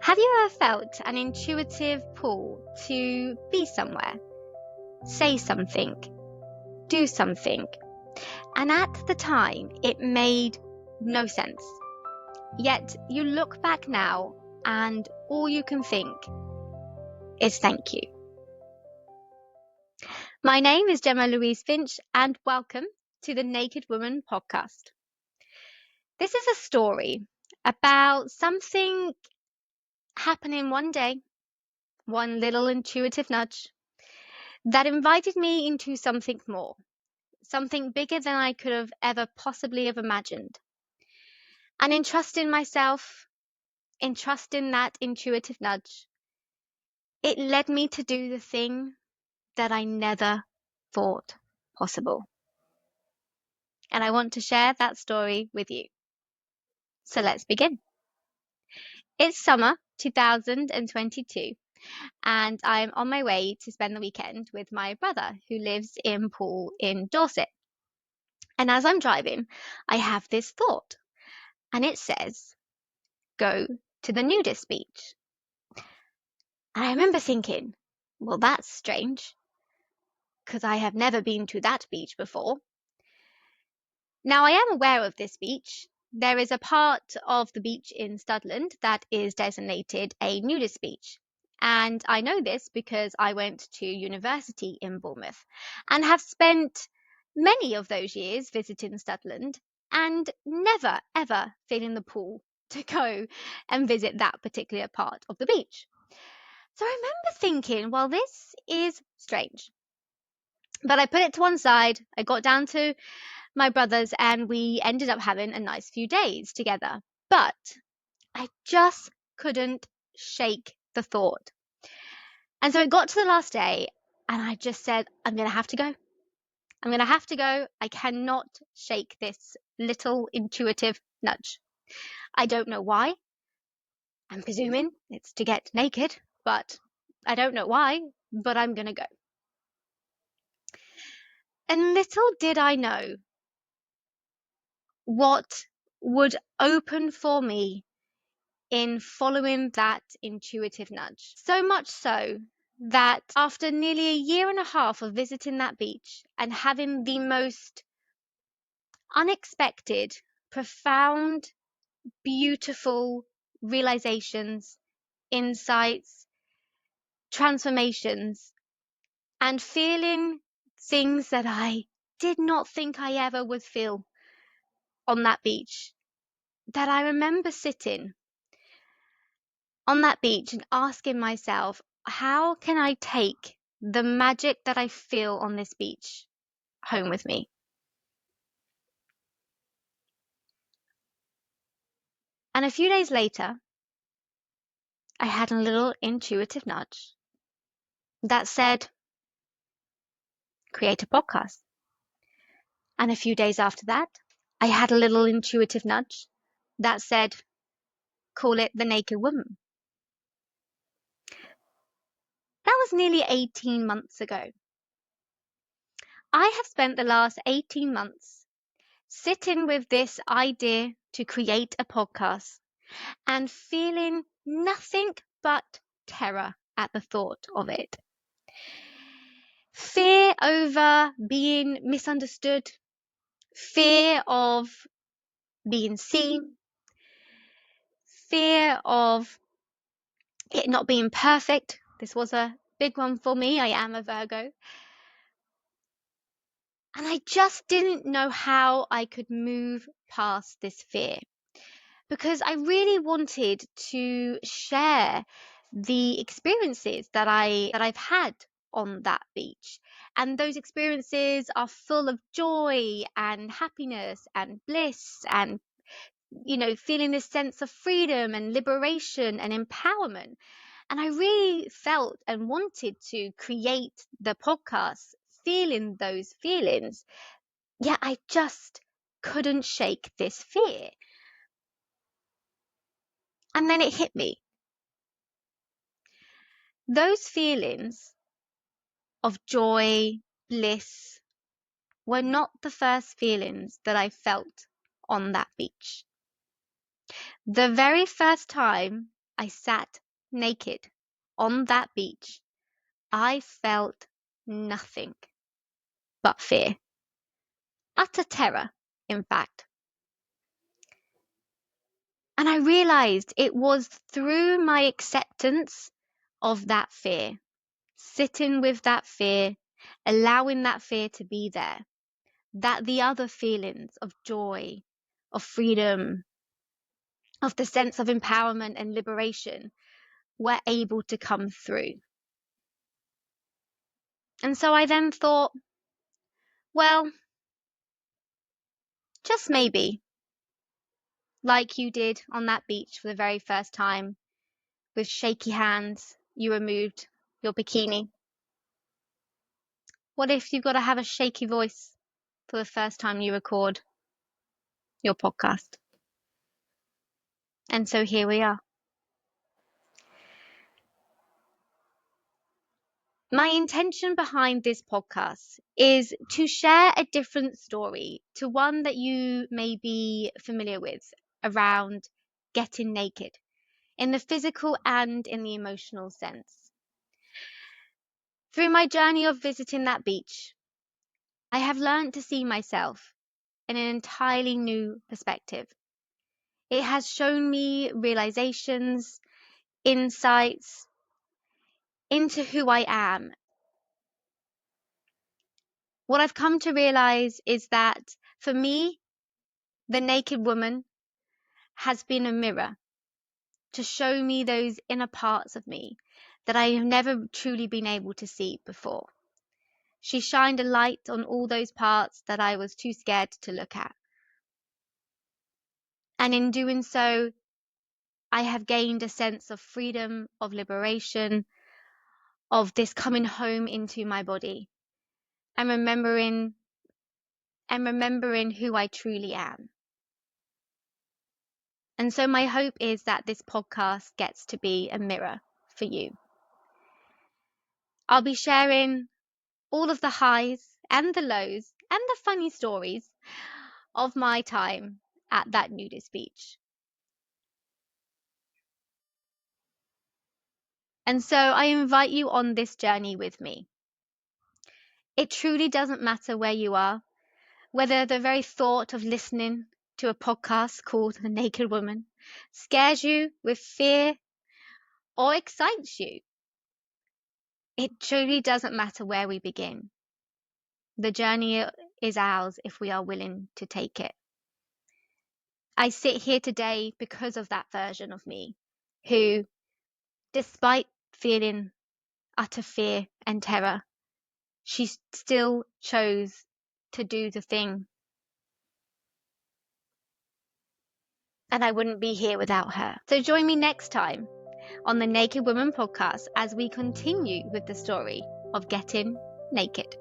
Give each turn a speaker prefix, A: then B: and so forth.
A: Have you ever felt an intuitive pull to be somewhere, say something, do something, and at the time it made no sense? Yet you look back now and all you can think is thank you. My name is Gemma Louise Finch and welcome to the Naked Woman podcast. This is a story about something happening one day, one little intuitive nudge that invited me into something more, something bigger than I could have ever possibly have imagined. And in trusting myself, in trusting that intuitive nudge, it led me to do the thing that I never thought possible. And I want to share that story with you. So let's begin. It's summer 2022, and I'm on my way to spend the weekend with my brother who lives in Poole in Dorset. And as I'm driving, I have this thought, and it says, go to the nudist beach. And I remember thinking, well, that's strange, because I have never been to that beach before. Now, I am aware of this beach. There is a part of the beach in Studland that is designated a nudist beach. And I know this because I went to university in Bournemouth and have spent many of those years visiting Studland and never, ever feeling the pull to go and visit that particular part of the beach. So I remember thinking, well, this is strange. But I put it to one side. I got down to my brother's and we ended up having a nice few days together. But I just couldn't shake the thought. And so it got to the last day and I just said, I'm going to have to go. I'm going to have to go. I cannot shake this little intuitive nudge. I don't know why. I'm presuming it's to get naked, but I don't know why, but I'm going to go. And little did I know what would open for me in following that intuitive nudge. So much so that after nearly a year and a half of visiting that beach and having the most unexpected, profound, beautiful realizations, insights, transformations, and feeling things that I did not think I ever would feel on that beach, that I remember sitting on that beach and asking myself, how can I take the magic that I feel on this beach home with me? And a few days later, I had a little intuitive nudge that said, create a podcast. And a few days after that, I had a little intuitive nudge that said, call it The Naked Woman. That was nearly 18 months ago. I have spent the last 18 months sitting with this idea to create a podcast and feeling nothing but terror at the thought of it. Fear over being misunderstood, fear of being seen, fear of it not being perfect. This was a big one for me. I am a Virgo. And I just didn't know how I could move past this fear because I really wanted to share the experiences that I've had on that beach. And those experiences are full of joy and happiness and bliss and, feeling this sense of freedom and liberation and empowerment. And I really felt and wanted to create the podcast feeling those feelings. Yet I just couldn't shake this fear. And then it hit me. Those feelings of joy, bliss, were not the first feelings that I felt on that beach. The very first time I sat naked on that beach, I felt nothing but fear. Utter terror, in fact. And I realized it was through my acceptance of that fear, sitting with that fear, allowing that fear to be there, that the other feelings of joy, of freedom, of the sense of empowerment and liberation were able to come through. And so I then thought, well, just maybe, like you did on that beach for the very first time, with shaky hands, you removed your bikini. What if you've got to have a shaky voice for the first time you record your podcast? And so here we are. My intention behind this podcast is to share a different story to one that you may be familiar with around getting naked in the physical and in the emotional sense. Through my journey of visiting that beach, I have learned to see myself in an entirely new perspective. It has shown me realizations, insights into who I am. What I've come to realize is that for me, the naked woman has been a mirror to show me those inner parts of me that I have never truly been able to see before. She shined a light on all those parts that I was too scared to look at. And in doing so, I have gained a sense of freedom, of liberation, of this coming home into my body and remembering who I truly am. And so my hope is that this podcast gets to be a mirror for you. I'll be sharing all of the highs and the lows and the funny stories of my time at that nudist beach. And so I invite you on this journey with me. It truly doesn't matter where you are, whether the very thought of listening to a podcast called The Naked Woman scares you with fear or excites you. It truly doesn't matter where we begin. The journey is ours if we are willing to take it. I sit here today because of that version of me who, despite feeling utter fear and terror, she still chose to do the thing. And I wouldn't be here without her. So join me next time on the Naked Woman podcast as we continue with the story of getting naked.